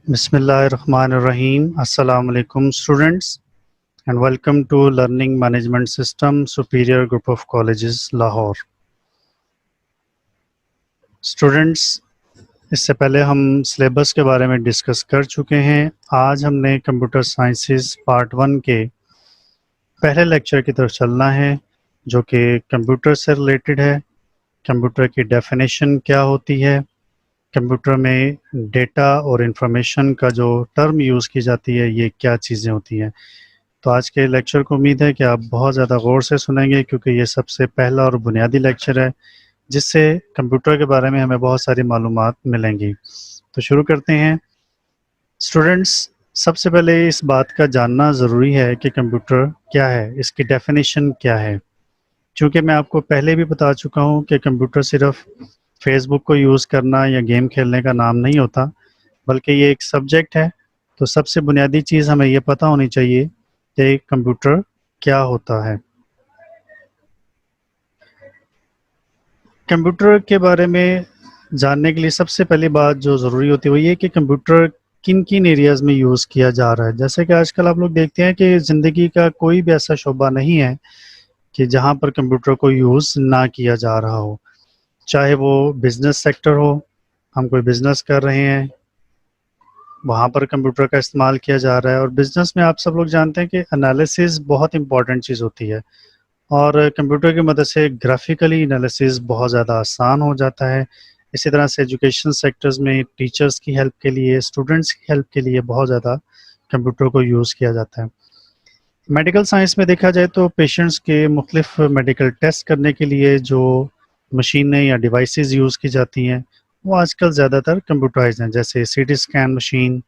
بسم اللہ الرحمن الرحیم. السلام علیکم students and welcome to learning management system superior group of colleges Lahore. Students, اس سے پہلے ہم سلیبس کے بارے میں ڈسکس کر چکے ہیں. آج ہم نے کمپیوٹر سائنسز پارٹ 1 کے پہلے لیکچر کی طرف چلنا ہے جو کہ کمپیوٹر سے ریلیٹڈ ہے. کمپیوٹر کی ڈیفینیشن کیا ہوتی ہے، کمپیوٹر میں ڈیٹا اور انفارمیشن کا جو ٹرم یوز کی جاتی ہے یہ کیا چیزیں ہوتی ہیں. تو آج کے لیکچر کو امید ہے کہ آپ بہت زیادہ غور سے سنیں گے کیونکہ یہ سب سے پہلا اور بنیادی لیکچر ہے جس سے کمپیوٹر کے بارے میں ہمیں بہت ساری معلومات ملیں گی. تو شروع کرتے ہیں. اسٹوڈنٹس، سب سے پہلے اس بات کا جاننا ضروری ہے کہ کمپیوٹر کیا ہے، اس کی ڈیفینیشن کیا ہے. چونکہ میں آپ کو پہلے بھی بتا چکا ہوں کہ کمپیوٹر صرف فیس بک کو یوز کرنا یا گیم کھیلنے کا نام نہیں ہوتا، بلکہ یہ ایک سبجیکٹ ہے. تو سب سے بنیادی چیز ہمیں یہ پتہ ہونی چاہیے کہ کمپیوٹر کیا ہوتا ہے. کمپیوٹر کے بارے میں جاننے کے لیے سب سے پہلی بات جو ضروری ہوتی ہے وہ یہ کہ کمپیوٹر کن کن ایریاز میں یوز کیا جا رہا ہے. جیسے کہ آج کل آپ لوگ دیکھتے ہیں کہ زندگی کا کوئی بھی ایسا شعبہ نہیں ہے کہ جہاں پر کمپیوٹر کو یوز نہ کیا جا رہا ہو. چاہے وہ بزنس سیکٹر ہو، ہم کوئی بزنس کر رہے ہیں وہاں پر کمپیوٹر کا استعمال کیا جا رہا ہے. اور بزنس میں آپ سب لوگ جانتے ہیں کہ انالیسز بہت امپورٹنٹ چیز ہوتی ہے اور کمپیوٹر کی مدد سے گرافیکلی انالیسز بہت زیادہ آسان ہو جاتا ہے. اسی طرح سے ایجوکیشن سیکٹرز میں ٹیچرز کی ہیلپ کے لیے، اسٹوڈنٹس کی ہیلپ کے لیے بہت زیادہ کمپیوٹر کو یوز کیا جاتا ہے. میڈیکل سائنس میں دیکھا جائے تو پیشنٹس کے مختلف میڈیکل ٹیسٹ کرنے کے لیے جو مشینیں یا ڈیوائسز یوز کی جاتی ہیں وہ آج کل زیادہ تر کمپیوٹرائز ہیں، جیسے C T scan machine,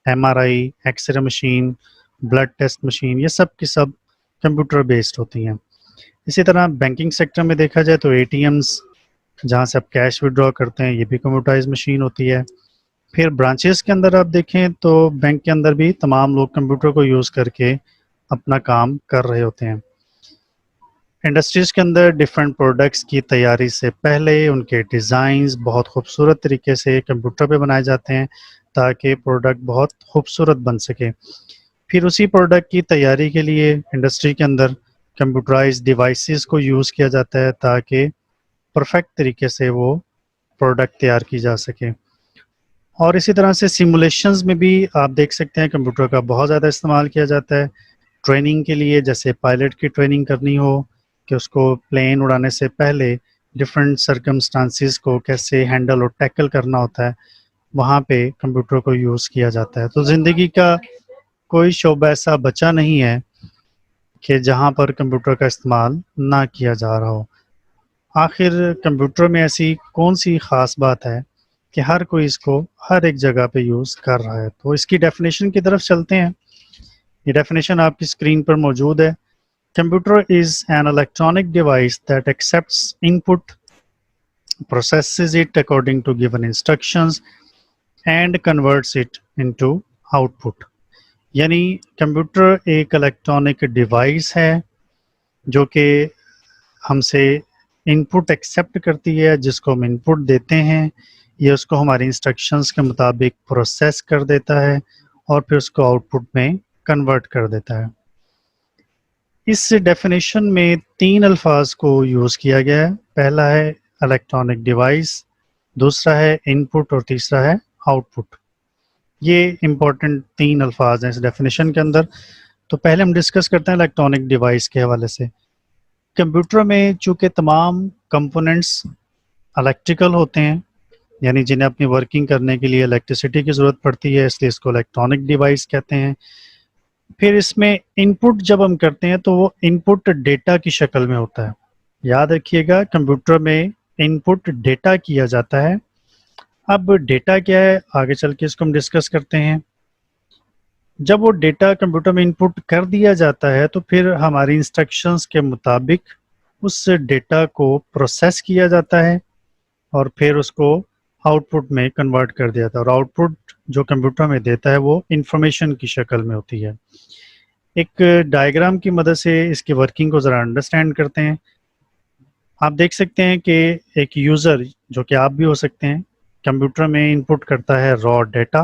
M R I, X ray machine, blood test machine, یہ سب کی سب کمپیوٹر بیسڈ ہوتی ہیں. اسی طرح بینکنگ سیکٹر میں دیکھا جائے تو اے ٹی ایمز جہاں سے آپ کیش وڈرا کرتے ہیں یہ بھی کمپیوٹرائز مشین ہوتی ہے. پھر برانچز کے اندر آپ دیکھیں تو بینک کے اندر بھی تمام لوگ کمپیوٹر کو یوز کر کے اپنا کام کر رہے ہوتے ہیں. انڈسٹریز کے اندر ڈیفرنٹ پروڈکٹس کی تیاری سے پہلے ان کے ڈیزائنز بہت خوبصورت طریقے سے کمپیوٹر پہ بنائے جاتے ہیں تاکہ پروڈکٹ بہت خوبصورت بن سکے. پھر اسی پروڈکٹ کی تیاری کے لیے انڈسٹری کے اندر کمپیوٹرائز ڈیوائسز کو یوز کیا جاتا ہے تاکہ پرفیکٹ طریقے سے وہ پروڈکٹ تیار کی جا سکے. اور اسی طرح سے سیمولیشنز میں بھی آپ دیکھ سکتے ہیں کمپیوٹر کا بہت زیادہ استعمال کیا جاتا ہے. ٹریننگ کے لیے جیسے پائلٹ کی ٹریننگ کرنی ہو کہ اس کو پلین اڑانے سے پہلے ڈفرینٹ سرکمسٹانسز کو کیسے ہینڈل اور ٹیکل کرنا ہوتا ہے وہاں پہ کمپیوٹر کو یوز کیا جاتا ہے. تو زندگی کا کوئی شعبہ ایسا بچا نہیں ہے کہ جہاں پر کمپیوٹر کا استعمال نہ کیا جا رہا ہو. آخر کمپیوٹر میں ایسی کون سی خاص بات ہے کہ ہر کوئی اس کو ہر ایک جگہ پہ یوز کر رہا ہے. تو اس کی ڈیفینیشن کی طرف چلتے ہیں. یہ ڈیفینیشن آپ کی اسکرین پر موجود ہے. Computer is an electronic device that accepts input, processes it according to given instructions, and converts it into output. یعنی کمپیوٹر ایک الیکٹرانک ڈیوائس ہے جو کہ ہم سے انپٹ ایکسیپٹ کرتی ہے، جس کو ہم انپٹ دیتے ہیں یہ اس کو ہماری انسٹرکشنز کے مطابق پروسیس کر دیتا ہے اور پھر اس کو آؤٹ پٹ میں کنورٹ کر دیتا ہے. اس ڈیفینیشن میں 3 الفاظ کو یوز کیا گیا ہے. پہلا ہے الیکٹرانک ڈیوائس، دوسرا ہے ان پٹ اور تیسرا ہے آؤٹ پٹ. یہ امپورٹنٹ 3 الفاظ ہیں اس ڈیفینیشن کے اندر. تو پہلے ہم ڈسکس کرتے ہیں الیکٹرانک ڈیوائس کے حوالے سے. کمپیوٹر میں چونکہ تمام کمپوننٹس الیکٹریکل ہوتے ہیں، یعنی جنہیں اپنی ورکنگ کرنے کے لیے الیکٹریسٹی کی ضرورت پڑتی ہے، اس لیے اس کو الیکٹرانک ڈیوائس کہتے ہیں. پھر اس میں ان پٹ جب ہم کرتے ہیں تو وہ ان پٹ ڈیٹا کی شکل میں ہوتا ہے. یاد رکھیے گا کمپیوٹر میں ان پٹ ڈیٹا کیا جاتا ہے. اب ڈیٹا کیا ہے آگے چل کے اس کو ہم ڈسکس کرتے ہیں. جب وہ ڈیٹا کمپیوٹر میں ان پٹ کر دیا جاتا ہے تو پھر ہماری انسٹرکشنز کے مطابق اس ڈیٹا کو پروسیس کیا جاتا ہے اور پھر اس کو آؤٹ پٹ میں کنورٹ کر دیا جاتا ہے. اور آؤٹ پٹ جو کمپیوٹر میں دیتا ہے وہ انفارمیشن کی شکل میں ہوتی ہے. ایک ڈائیگرام کی مدد سے اس کی ورکنگ کو ذرا انڈرسٹینڈ کرتے ہیں. آپ دیکھ سکتے ہیں کہ ایک یوزر جو کہ آپ بھی ہو سکتے ہیں کمپیوٹر میں ان پٹ کرتا ہے را ڈیٹا.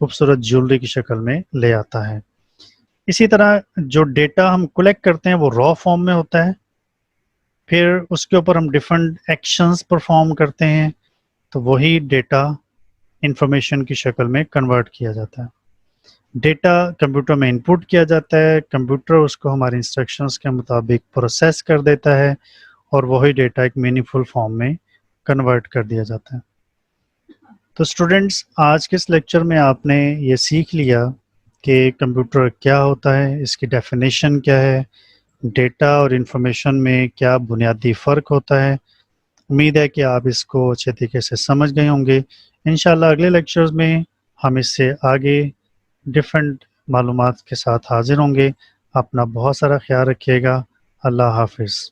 خوبصورت جیولری کی شکل میں لے آتا ہے۔ اسی طرح جو ڈیٹا ہم کلیکٹ کرتے ہیں وہ را فارم میں ہوتا ہے، پھر اس کے اوپر ہم ڈفرینٹ ایکشنز پرفارم کرتے ہیں تو وہی ڈیٹا انفارمیشن کی شکل میں کنورٹ کیا جاتا ہے۔ ڈیٹا کمپیوٹر میں انپٹ کیا جاتا ہے، کمپیوٹر اس کو ہمارے انسٹرکشنز کے مطابق پروسیس کر دیتا ہے اور وہی ڈیٹا ایک میننگ فل فارم میں کنورٹ کر دیا جاتا ہے۔ تو اسٹوڈنٹس، آج کے اس لیکچر میں آپ نے یہ سیکھ لیا کہ کمپیوٹر کیا ہوتا ہے، اس کی ڈیفینیشن کیا ہے، ڈیٹا اور انفارمیشن میں کیا بنیادی فرق ہوتا ہے۔ امید ہے کہ آپ اس کو اچھے طریقے سے سمجھ گئے ہوں گے۔ انشاءاللہ اگلے لیکچرز میں ہم اس سے آگے ڈفرینٹ معلومات کے ساتھ حاضر ہوں گے۔ اپنا بہت سارا خیال رکھیے گا۔ اللہ حافظ۔